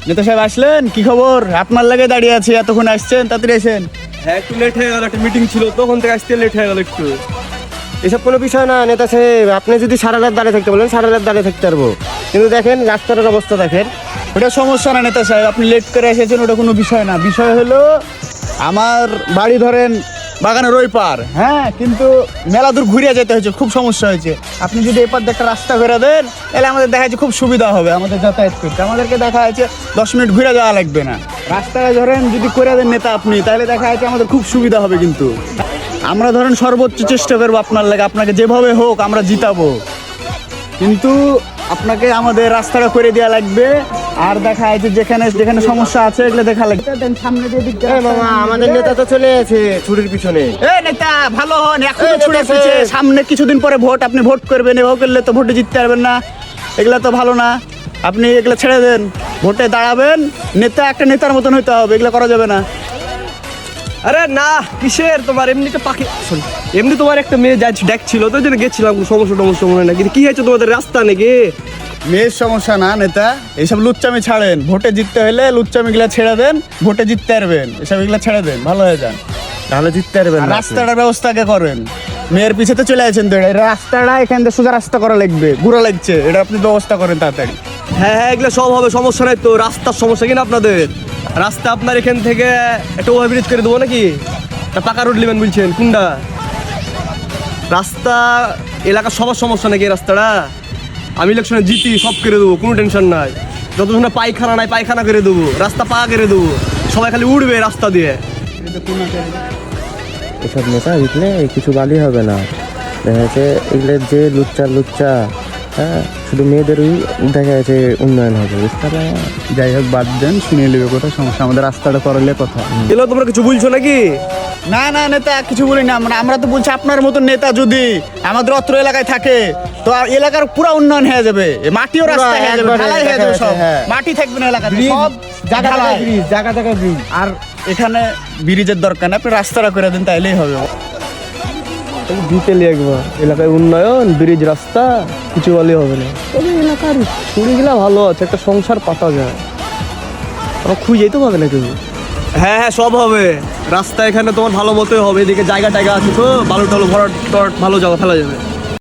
নেতা সাহেব আসলেন? কি খবর? আপনার লাগে দাঁড়িয়ে আছি, এতক্ষণ আসছেন, তাড়াতাড়ি আসেন। হ্যাঁ একটু লেট হয়ে গেল, একটা মিটিং ছিল তখন থেকে আসতে লেট হয়ে গেল একটু। এসব কোনো বিষয় না নেতা সাহেব, আপনি যদি সারা রাত দাঁড়িয়ে থাকতে বলেন সারা রাত দাঁড়িয়ে থাকতে পারবো, কিন্তু দেখেন রাস্তাটার অবস্থা দেখেন। ওটা সমস্যা না নেতা সাহেব, আপনি লেট করে এসেছেন, ওটা কোনো বিষয় না। বিষয় হলো আমার বাড়ি ধরেন বাগানের ওই পার, হ্যাঁ, কিন্তু মেলা দূর ঘুরিয়ে যেতে হয়েছে, খুব সমস্যা হয়েছে। আপনি যদি এপার দিয়ে একটা রাস্তা করে দেন তাহলে আমাদের দেখা যাচ্ছে খুব সুবিধা হবে আমাদের যাতায়াত করতে। আমাদেরকে দেখা যাচ্ছে 10 মিনিট ঘুরে যাওয়া লাগবে না। রাস্তাটা ধরেন যদি করে দেন নেতা আপনি, তাহলে দেখা যাচ্ছে আমাদের খুব সুবিধা হবে। কিন্তু আমরা ধরেন সর্বোচ্চ চেষ্টা করবো আপনার লাগে, আপনাকে যেভাবে হোক আমরা জিতাবো, কিন্তু আপনাকে আমাদের রাস্তাটা করে দেওয়া লাগবে। আর দেখা যাচ্ছে যেখানে যেখানে সমস্যা আছে এগুলো দেখা লাগবে। সামনে দিয়ে দিক মামা আমাদের নেতা তো চলে আছে ছুরির পিছনে। নেতা ভালো হন, এখন ছুটে এসেছে, সামনে কিছুদিন পরে ভোট, আপনি ভোট করবেন, এভাবে করলে তো ভোটে জিততে পারবেন না, এগুলা তো ভালো না। আপনি এগুলো ছেড়ে দেন, ভোটে দাঁড়াবেন, নেতা একটা নেতার মতন হইতে হবে, এগুলো করা যাবে না। আরে না কিসের, তোমার এমনি তো পাখি এমনি তোমার একটা মেয়ে যাচ্ছি ডাকছিল তো, ওই জন্য গেছিলাম। সমস্যা টমস্যা মনে না, কিন্তু কি হয়েছে তোমাদের রাস্তা নাকি? মেয়ের সমস্যা না নেতা, এইসব লুচ্চামি ছাড়েন। ভোটে জিততে হলে লুচ্চামিগুলা ছেড়ে দেন, ভোটে জিততে পারবেন, এসব এগুলা ছেড়ে দেন, ভালো হয়ে যান, তাহলে জিততে পারবেন আর না। রাস্তাটার ব্যবস্থা আগে করেন। মেয়ের পিছে তো চলে আছেন তো, এটা রাস্তাটা এখান থেকে সোজা রাস্তা করা লাগবে, ঘুরা লাগছে, এটা আপনি ব্যবস্থা করেন তাড়াতাড়ি। হ্যাঁ হ্যাঁ এগুলো সব হবে, সমস্যা নাই তো। রাস্তার সমস্যা কিনা আপনাদের? রাস্তা আপনার এখান থেকে একটা ওভারব্রিজ করে দেবো নাকি? না পাকা রোড নেবেন বলছেন কোনটা? রাস্তা এলাকার সবার সমস্যা নাকি এই রাস্তাটা? আমি ইলেকশনে জিতি, সব করে দেবো, কোনো টেনশন নাই। যতক্ষণ না পায়খানা নাই পায়খানা করে দেবো, রাস্তা পাকা করে দেবো, সবাই খালি উঠবে রাস্তা দিয়ে। এসব নেতা জিতলে কিছু বালি হবে না, দেখা যাচ্ছে এগুলো যে লুচ্চা হ্যাঁ, শুধু মেয়েদেরই দেখা যাচ্ছে উন্নয়ন হবে, বুঝতে পারলাম। যাই হোক বাদ দেন, শুনিয়ে নেবে কথা, সমস্যা আমাদের রাস্তাটা করালে কথা। এগুলো তোমরা কিছু বলছো নাকি? না না নেতা কিছু বলি না, আমরা তো বলছি আপনার মতো নেতা যদি আমাদের অত্র এলাকায় থাকে তো এলাকার পুরো উন্নয়ন হয়ে যাবে, মাটিও রাস্তা হয়ে যাবে, ঢালাই হয়ে যাবে সব, মাটি থাকবে না এলাকাতে, সব জায়গা ব্রিজ। আর এখানে ব্রিজের দরকার নেই, আপনি রাস্তাটা করে দেন তাইলেই হবে। ডিটেলি একবার এলাকায় উন্নয়ন, ব্রিজ, রাস্তা কিছু বলে হবে না। তবে এলাকার ছুরিগুলা ভালো আছে, একটা সংসার পাতা যায়, আমার খুঁজেই তো পাবে না কেউ। হ্যাঁ হ্যাঁ সব হবে, রাস্তা এখানে তোমার ভালো মতোই হবে, এদিকে জায়গা টায়গা আছে তো, বালু টালু ভরাট ভালো যাওয়া ফেলা যাবে।